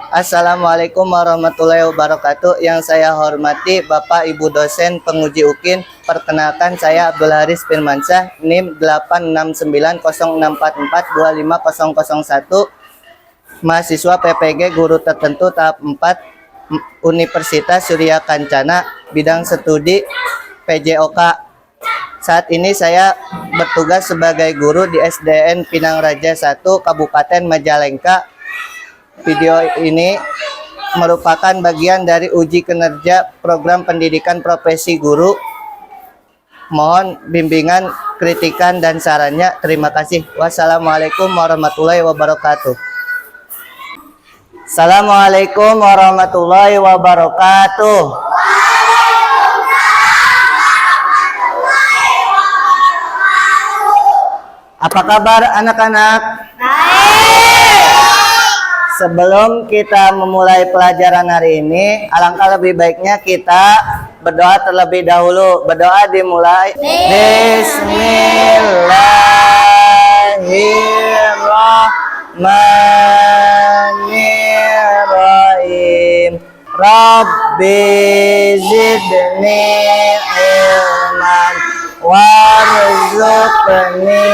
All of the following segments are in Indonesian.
Assalamualaikum warahmatullahi wabarakatuh. Yang saya hormati Bapak Ibu dosen penguji UKIN. Perkenalkan saya Abdul Haris Firmansyah, NIM 86906442501, mahasiswa PPG guru tertentu tahap 4 Universitas Surya Kencana, bidang studi PJOK. Saat ini saya bertugas sebagai guru di SDN Pinang Raja 1, Kabupaten Majalengka. Video ini merupakan bagian dari uji kinerja program pendidikan profesi guru. Mohon bimbingan, kritikan, dan sarannya. Terima kasih. Wassalamualaikum warahmatullahi wabarakatuh. Assalamualaikum warahmatullahi wabarakatuh. Apa kabar anak-anak? Sebelum kita memulai pelajaran hari ini, alangkah lebih baiknya kita berdoa terlebih dahulu. Berdoa dimulai. Bismillahirrahmanirrahim. Rabbi zidni ilman warzuqni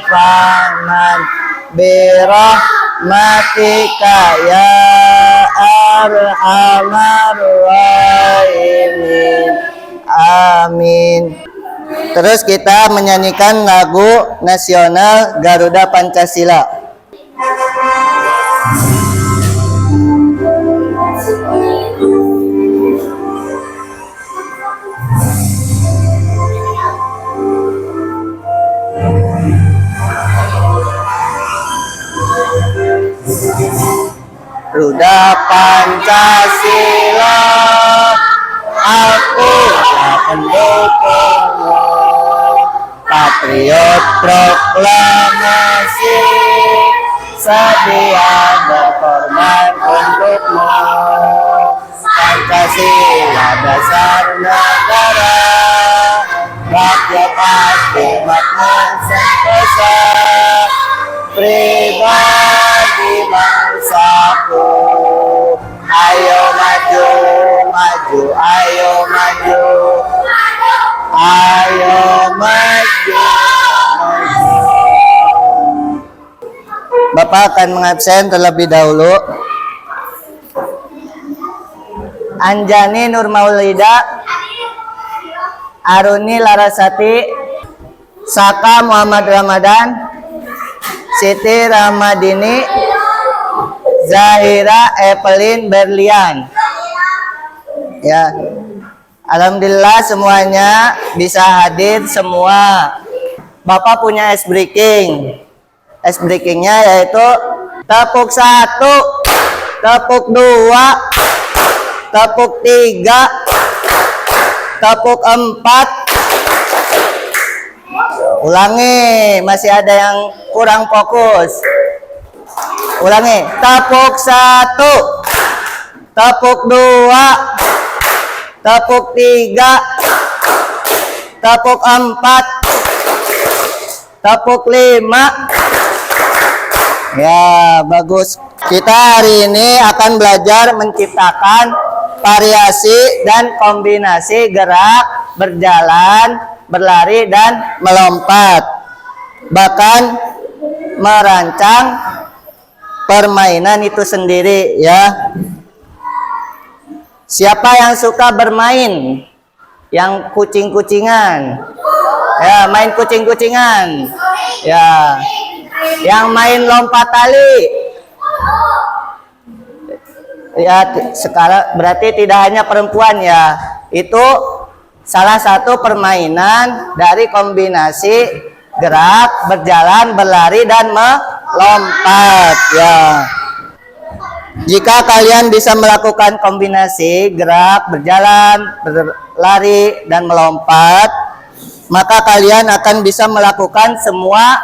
fahman birahmatika ya arhamar rahimin. Amin. Terus kita menyanyikan lagu nasional Garuda Pancasila. Garuda Pancasila, aku pendukungmu. Patriot proklamasi, sedia berkorban untukmu. Pancasila dasar negara, rakyat pasti makmur sentosa. Pribadi bangsaku, ayo maju, maju, ayo maju, ayo maju. Bapak akan mengabsen terlebih dahulu. Anjani Nurmaulida, Aruni Larasati, Saka Muhammad Ramadan, Siti Ramadini, Zahira Evelyn Berlian. Ya, alhamdulillah semuanya bisa hadir semua. Bapak punya ice breaking. Ice breakingnya yaitu tepuk 1, tepuk 2, tepuk 3, tepuk 4. Ulangi, masih ada yang kurang fokus. Ulangi, tepuk 1, tepuk 2, tepuk 3, tepuk 4, tepuk 5. Ya, bagus. Kita hari ini akan belajar menciptakan variasi dan kombinasi gerak, berjalan, berlari, dan melompat. Bahkan merancang permainan itu sendiri, ya. Siapa yang suka bermain? Yang kucing-kucingan. Ya, main kucing-kucingan. Ya. Yang main lompat tali. Ya, sekarang berarti tidak hanya perempuan, ya. Itu salah satu permainan dari kombinasi gerak, berjalan, berlari, dan melompat, ya. Jika kalian bisa melakukan kombinasi gerak, berjalan, berlari, dan melompat, maka kalian akan bisa melakukan semua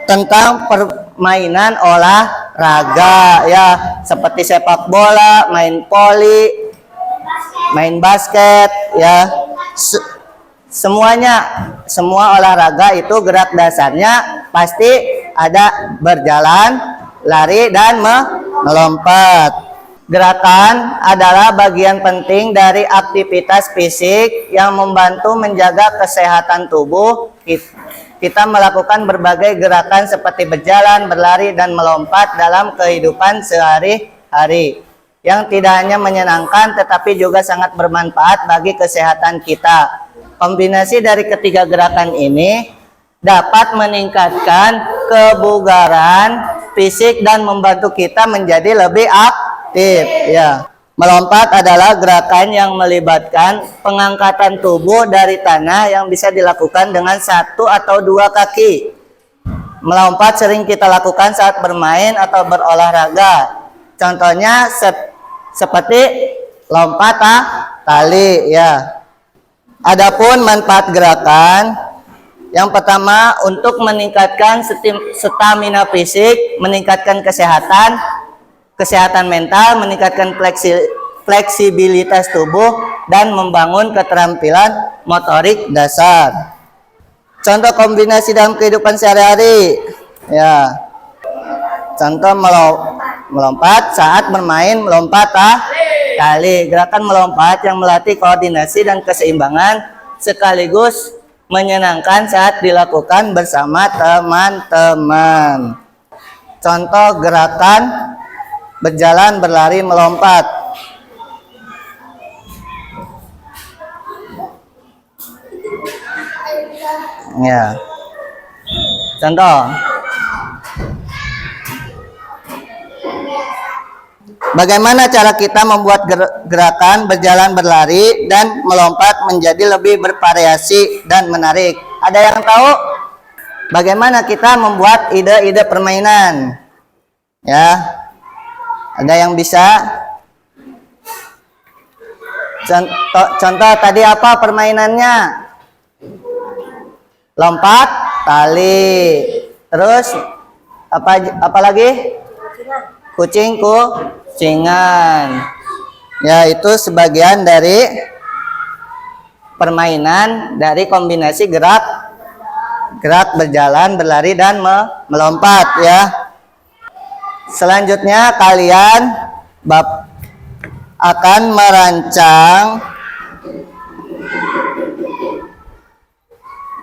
tentang permainan olahraga, ya, seperti sepak bola, main voli, main basket, ya. Semuanya, semua olahraga itu gerak dasarnya pasti ada berjalan, lari, dan melompat. Gerakan adalah bagian penting dari aktivitas fisik yang membantu menjaga kesehatan tubuh. Kita melakukan berbagai gerakan seperti berjalan, berlari, dan melompat dalam kehidupan sehari-hari, yang tidak hanya menyenangkan tetapi juga sangat bermanfaat bagi kesehatan kita. Kombinasi dari ketiga gerakan ini dapat meningkatkan kebugaran fisik dan membantu kita menjadi lebih aktif. Ya, melompat adalah gerakan yang melibatkan pengangkatan tubuh dari tanah yang bisa dilakukan dengan satu atau dua kaki. Melompat sering kita lakukan saat bermain atau berolahraga. Contohnya seperti lompat tali. Ya. Adapun manfaat gerakan, yang pertama untuk meningkatkan stamina fisik, meningkatkan kesehatan mental, meningkatkan fleksibilitas tubuh, dan membangun keterampilan motorik dasar. Contoh kombinasi dalam kehidupan sehari-hari. Ya. Contoh melompat saat bermain, melompat tali. Gerakan melompat yang melatih koordinasi dan keseimbangan sekaligus menyenangkan saat dilakukan bersama teman-teman. Contoh gerakan berjalan, berlari, melompat. Ya. Contoh. Bagaimana cara kita membuat gerakan berjalan, berlari, dan melompat menjadi lebih bervariasi dan menarik? Ada yang tahu bagaimana kita membuat ide-ide permainan? Ya, ada yang bisa? Contoh tadi apa permainannya? Lompat, tali. Terus apa lagi? Kucing-kucingan. Ya, itu sebagian dari permainan dari kombinasi gerak berjalan, berlari, dan melompat. Ya. Selanjutnya kalian akan merancang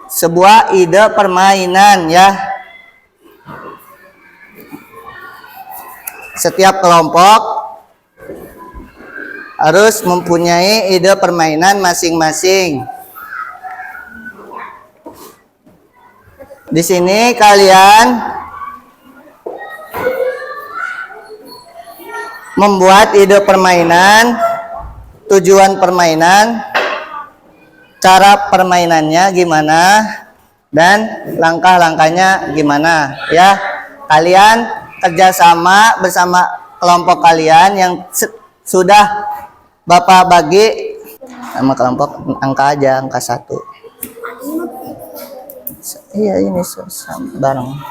sebuah ide permainan. Ya. Setiap kelompok harus mempunyai ide permainan masing-masing. Di sini kalian membuat ide permainan, tujuan permainan, cara permainannya gimana, dan langkah-langkahnya gimana. Ya, kalian kerjasama bersama kelompok kalian yang sudah Bapak bagi sama kelompok angka aja, angka 1. Iya, ini bareng.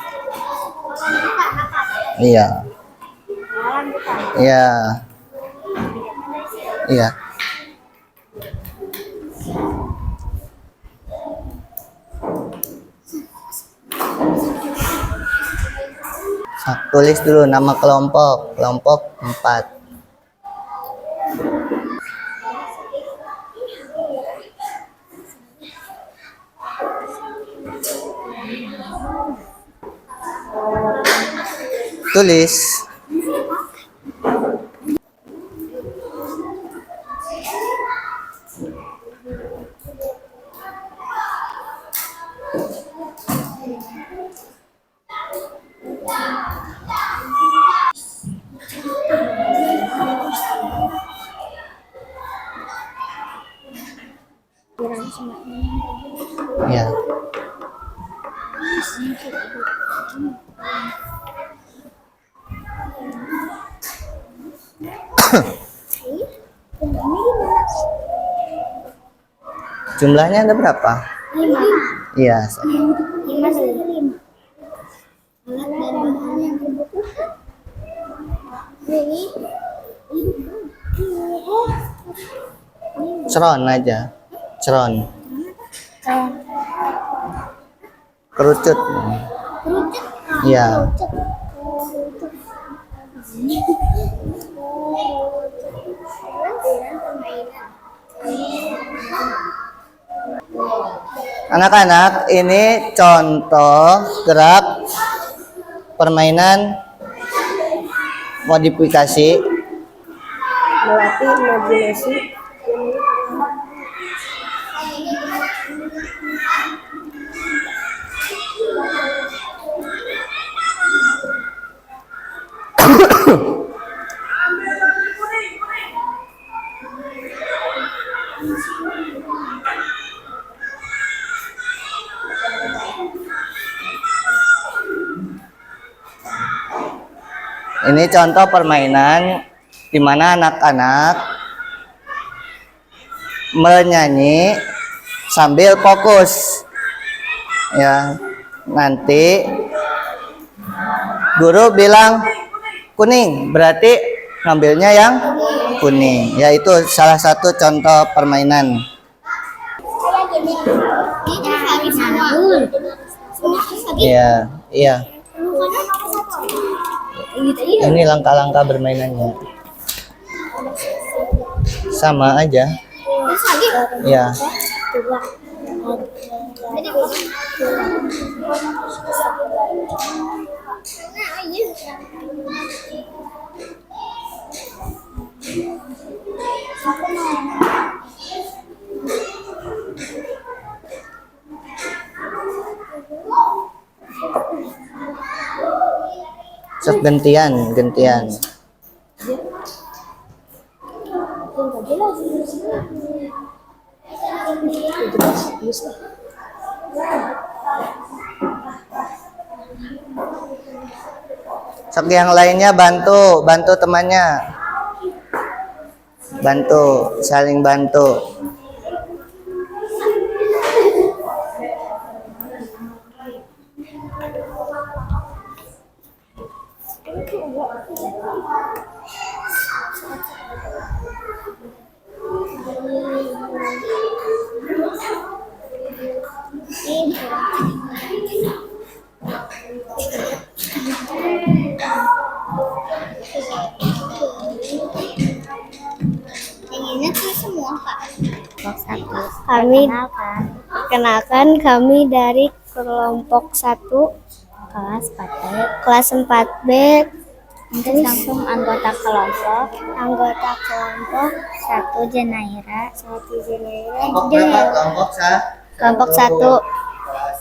Iya. Iya. Iya. Tulis dulu nama kelompok 4. Tulis. Ya. Jumlahnya ada berapa? 5. Iya. 5 dari 5. Alat dan bahan yang dibutuhkan. Ceron aja. Ceron. Kerucut. Kerucut. Iya. Anak-anak, ini contoh gerak permainan modifikasi. Melatih imajinasi. Ini contoh permainan di mana anak-anak menyanyi sambil fokus. Ya, nanti guru bilang kuning, berarti ngambilnya yang kuning. Yaitu salah satu contoh permainan. Iya, iya. Ini langkah-langkah bermainannya. Sama aja. Ya. Sok gantian. Sok yang lainnya bantu temannya. Saling bantu. Kami kenalkan kami dari kelompok 1 kelas 4B. Terus langsung anggota kelompok satu Jenaira. Kelompok berapa? Kelompok 1. Kelas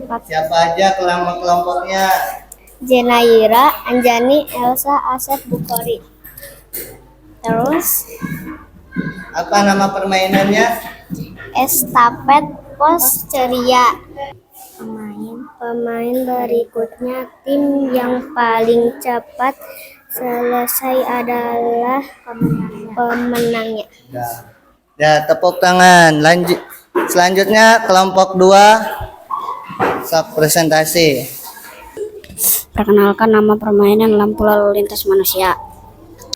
4. Siapa aja kelompoknya? Jenaira, Anjani, Elsa, Asep, Bukhari. Terus Apa nama permainannya? estafet pos ceria. Pemain berikutnya, tim yang paling cepat selesai adalah pemenangnya. Ya, tepuk tangan. Lanjut. Selanjutnya kelompok 2. Sok presentasi. Perkenalkan, nama permainan lampu lalu lintas manusia.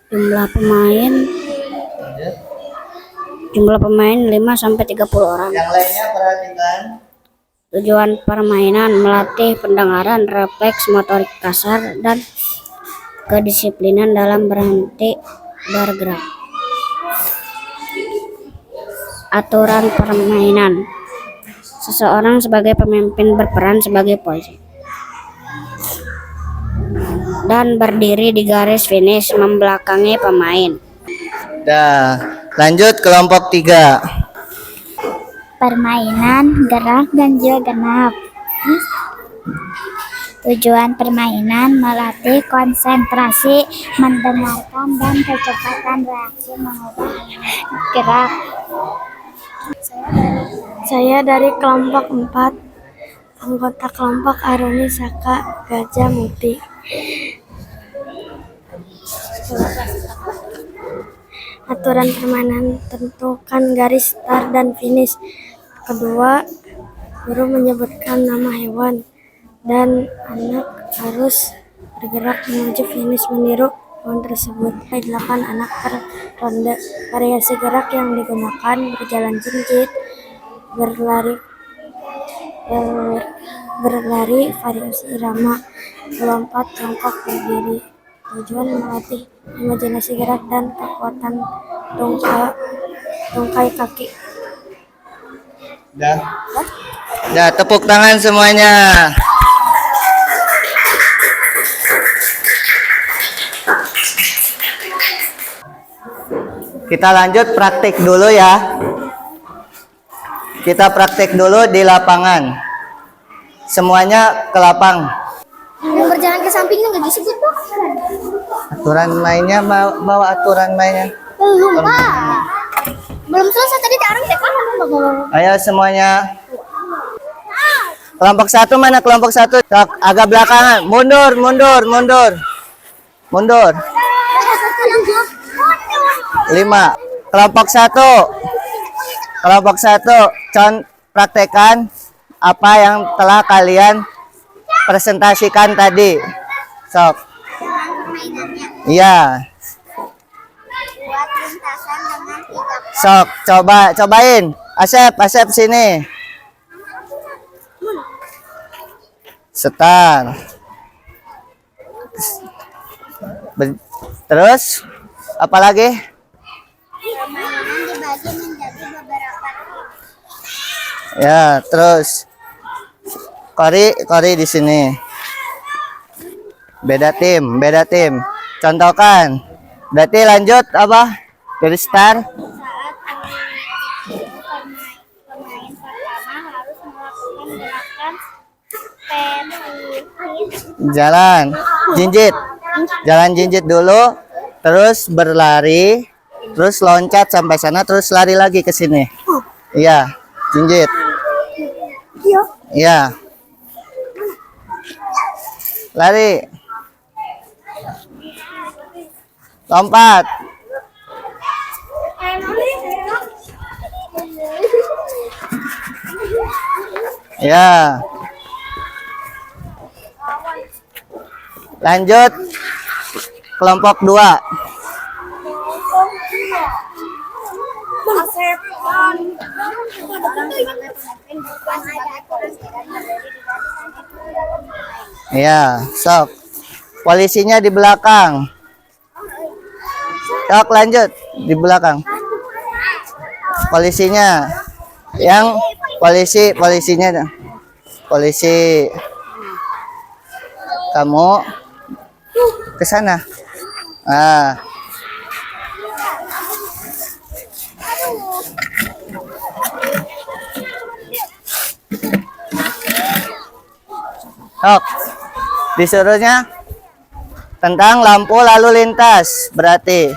Jumlah pemain 5 sampai 30 orang. Yang lainnya perhatikan. Tujuan permainan melatih pendengaran, refleks motorik kasar, dan kedisiplinan dalam berhenti bergerak. Aturan permainan. Seseorang sebagai pemimpin berperan sebagai polisi dan berdiri di garis finish membelakangi pemain. Lanjut kelompok 3. Permainan gerak ganjil genap. Tujuan permainan melatih konsentrasi, mendengarkan, dan kecepatan reaksi mengubah gerak. Saya dari kelompok 4, anggota kelompok Aruni Saka Gajah Muti. Aturan permainan: tentukan garis start dan finish. Kedua, guru menyebutkan nama hewan dan anak harus bergerak menuju finish meniru hewan tersebut. 8 anak per ronde. Variasi gerak yang digunakan: berjalan jinjit, berlari variasi irama, melompat, jongkok, berdiri. bertujuan melatih imajinasi gerak dan kekuatan tungkai kaki. Dah. Dah, tepuk tangan semuanya. Kita lanjut praktik dulu ya. Kita praktik dulu di lapangan. Semuanya ke lapang. Yang berjalan ke sampingnya nggak disebut Pak. Aturan mainnya, bawa aturan mainnya. Belum Pak. Belum selesai tadi orang tekan. Ayo semuanya. Kelompok satu mana? Kelompok satu. Sok, agak belakangan. Mundur, mundur, mundur. Mundur. 5. Kelompok satu. Kelompok satu. Praktekkan apa yang telah kalian presentasikan tadi. Sok. Iya. Sok, cobain. Asep sini. Setar. Terus apa lagi? Permainan dibagi menjadi beberapa tim. Ya, terus Kori di sini. Beda tim. Contohkan. Berarti lanjut apa? Dari start. Saat pemain pertama harus melakukan gerakan spesifik. Jalan jinjit dulu, terus berlari, terus loncat sampai sana, terus lari lagi ke sini. Iya, jinjit. Iya. Lari. Lompat. Ya. Lanjut. Kelompok 2. Ya, sok. Polisinya di belakang. Sok, lanjut di belakang. Polisinya. Yang polisinya. Polisi. Kamu ke sana. Ah. Sok. Disuruhnya tentang lampu lalu lintas, berarti.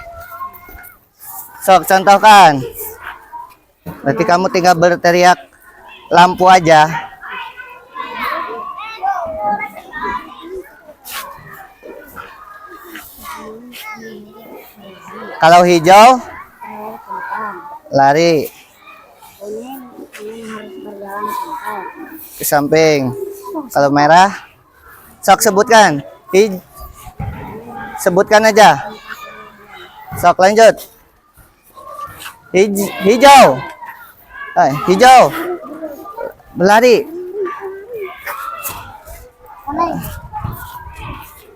Sok, contohkan. Berarti kamu tinggal berteriak lampu aja. Kalau hijau, lari ke samping. Kalau merah, sok sebutkan. Sebutkan aja. Sok, lanjut. Hijau. Hijau. Berlari.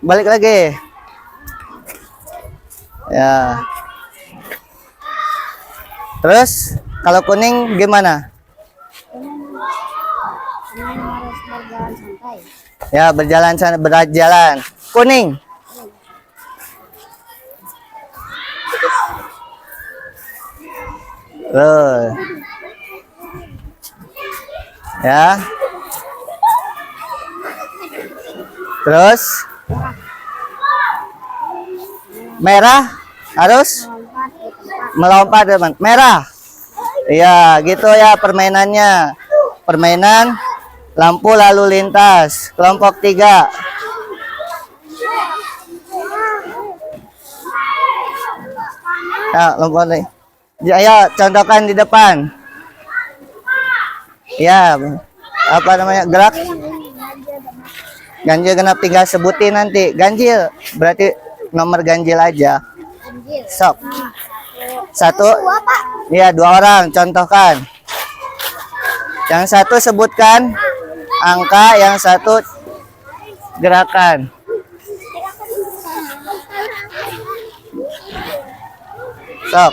Balik lagi. Ya. Terus kalau kuning gimana? Ya, berjalan. Kuning. Ya. Terus merah harus melompat, teman. Merah. Iya, gitu ya permainannya. Permainan lampu lalu lintas. Kelompok 3. Ya, lompat nih. Ayo, contohkan di depan. Ya, apa namanya? Gerak. Ganjil genap 3, sebutin nanti. Ganjil, berarti nomor ganjil aja. Sok. 1. Iya, 2 orang. Contohkan. Yang 1 sebutkan angka, yang 1 gerakan. Sok.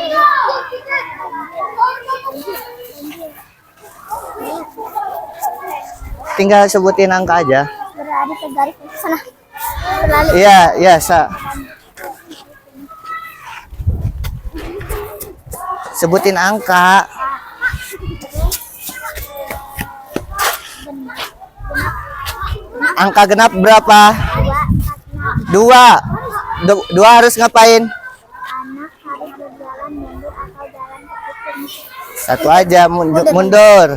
Tinggal sebutin angka aja. Berlari ke garis sana. Berlari. Iya, iya, sebutin angka. Angka genap berapa? Dua. Dua harus ngapain? Anak harus berjalan mundur atau jalan kaki. Satu aja mundur.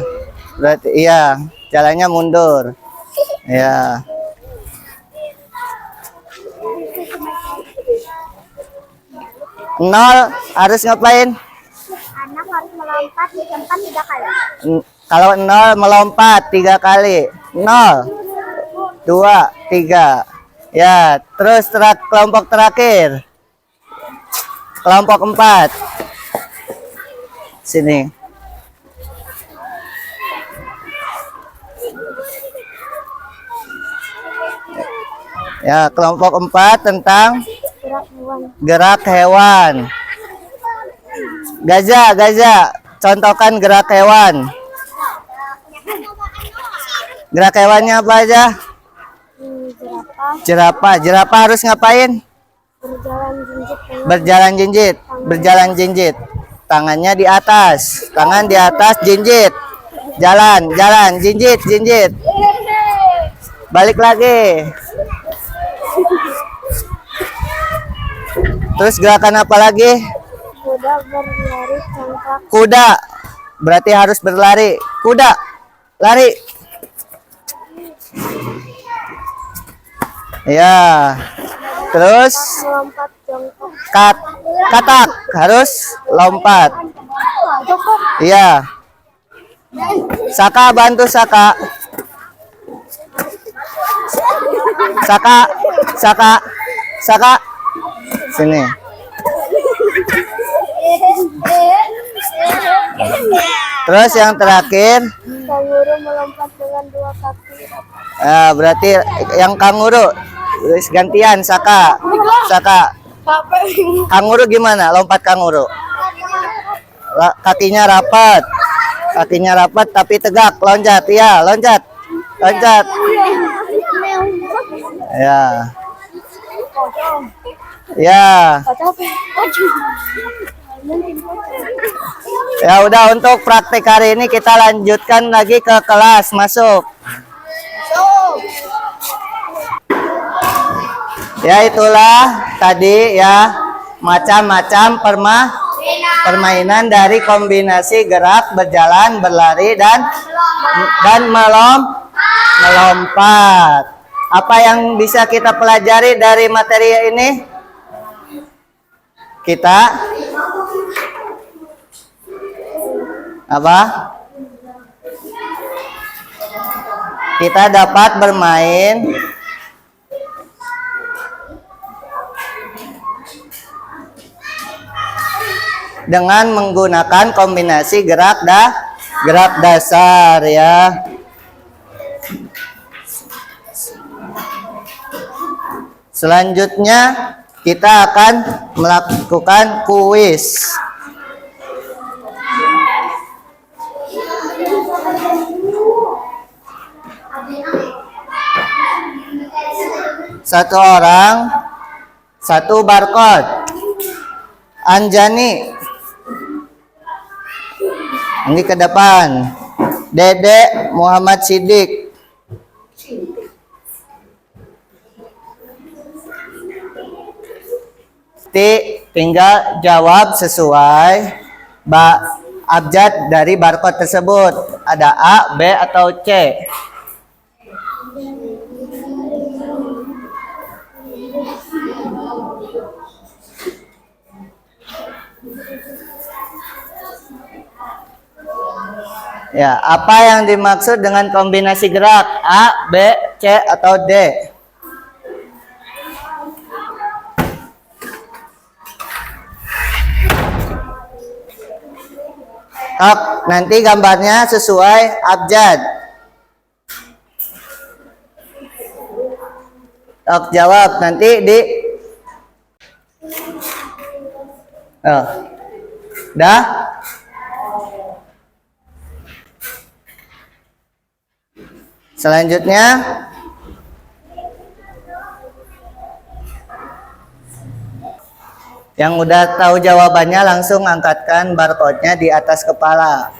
Berarti iya, jalannya mundur. Ya. Nol harus ngapain? Anak harus melompat di tempat 3 kali. Kalau nol melompat 3 kali. 0, 2, 3. Ya, terus kelompok terakhir. Kelompok 4. Sini. Ya, kelompok 4 tentang gerak hewan. Gajah. Contohkan gerak hewan. Gerak hewannya apa aja? Jerapah harus ngapain? Berjalan jinjit. Tangannya di atas. Tangan di atas, jinjit. Jalan, jinjit. Balik lagi. Terus gerakan apa lagi? Kuda berlari congkak. Kuda. Berarti harus berlari. Kuda. Lari. Ya. Terus Melompat jongkok. katak harus lompat. Iya. Saka, bantu Saka. Saka. Sini. Terus yang terakhir, Kanguru melompat dengan 2 kaki. berarti yang kanguru. Gantian Saka. Kanguru gimana? Lompat kanguru. Kakinya rapat tapi tegak. Loncat. Iya, loncat. Ya. Ya udah, untuk praktek hari ini kita lanjutkan lagi ke kelas. Masuk. Ya, itulah tadi ya macam-macam permainan dari kombinasi gerak, berjalan, berlari dan melompat. Apa yang bisa kita pelajari dari materi ini? Kita dapat bermain dengan menggunakan kombinasi gerak dasar ya. Selanjutnya kita akan melakukan kuis. Satu orang, satu barcode. Anjani, ini ke depan. Dede Muhammad Sidik. Tinggal jawab sesuai abjad dari barcode tersebut. Ada A, B, atau C. Ya, apa yang dimaksud dengan kombinasi gerak? A, B, C, atau D? Nanti gambarnya sesuai abjad. Jawab nanti di Dah? Selanjutnya yang udah tahu jawabannya langsung angkatkan barcode-nya di atas kepala.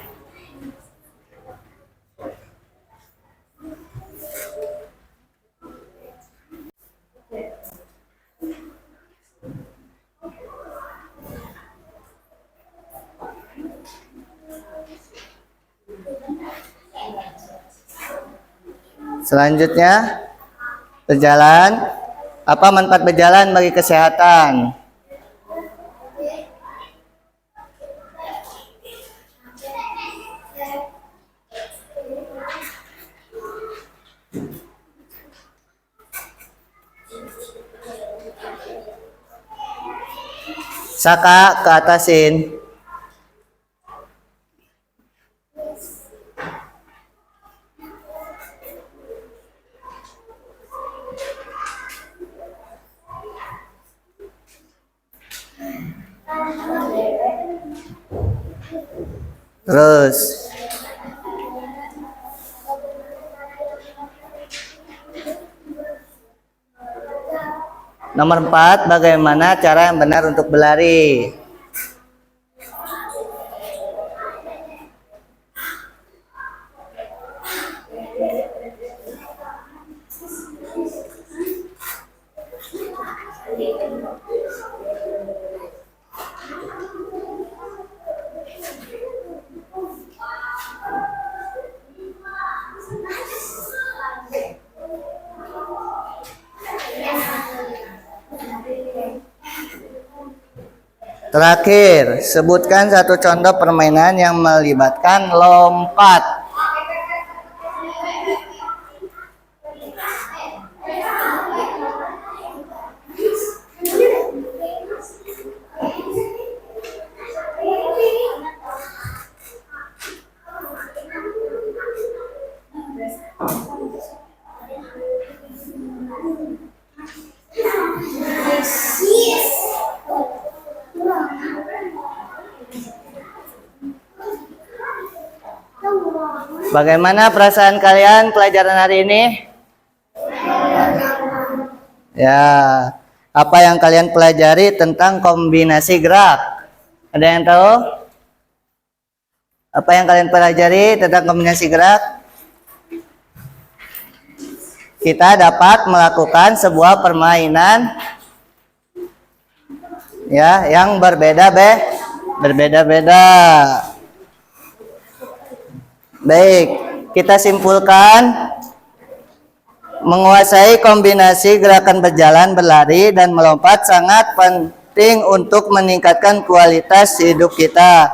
Selanjutnya, berjalan. Apa manfaat berjalan bagi kesehatan? Saka ke atasin. Terus nomor 4, bagaimana cara yang benar untuk berlari? Terakhir, sebutkan satu contoh permainan yang melibatkan lompat. Bagaimana perasaan kalian pelajaran hari ini? Ya, apa yang kalian pelajari tentang kombinasi gerak? Ada yang tahu? Apa yang kalian pelajari tentang kombinasi gerak? Kita dapat melakukan sebuah permainan ya yang berbeda-beda. Baik, kita simpulkan menguasai kombinasi gerakan berjalan, berlari, dan melompat sangat penting untuk meningkatkan kualitas hidup kita.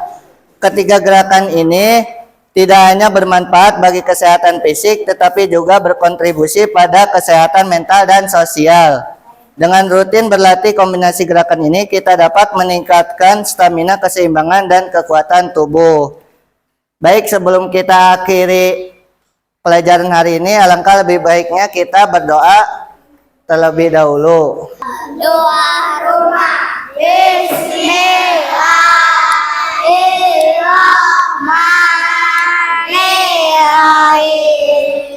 Ketiga gerakan ini tidak hanya bermanfaat bagi kesehatan fisik, tetapi juga berkontribusi pada kesehatan mental dan sosial. Dengan rutin berlatih kombinasi gerakan ini, kita dapat meningkatkan stamina, keseimbangan, dan kekuatan tubuh. Baik, sebelum kita akhiri pelajaran hari ini, alangkah lebih baiknya kita berdoa terlebih dahulu. Doa rumah. Bismillahirrahmanirrahim.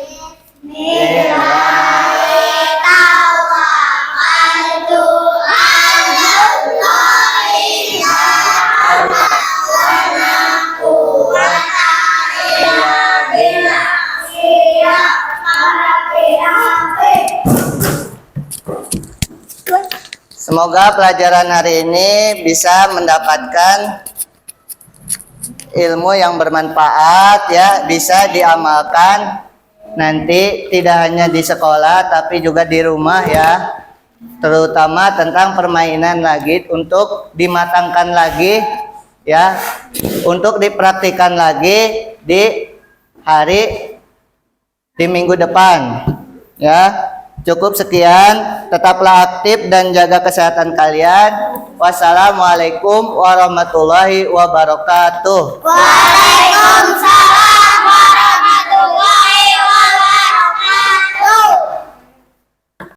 Semoga pelajaran hari ini bisa mendapatkan ilmu yang bermanfaat ya, bisa diamalkan nanti tidak hanya di sekolah tapi juga di rumah ya, terutama tentang permainan lagi untuk dimatangkan lagi ya, untuk dipraktikkan lagi di minggu depan ya. Cukup sekian, tetaplah aktif dan jaga kesehatan kalian. Wassalamualaikum warahmatullahi wabarakatuh. Waalaikumsalam.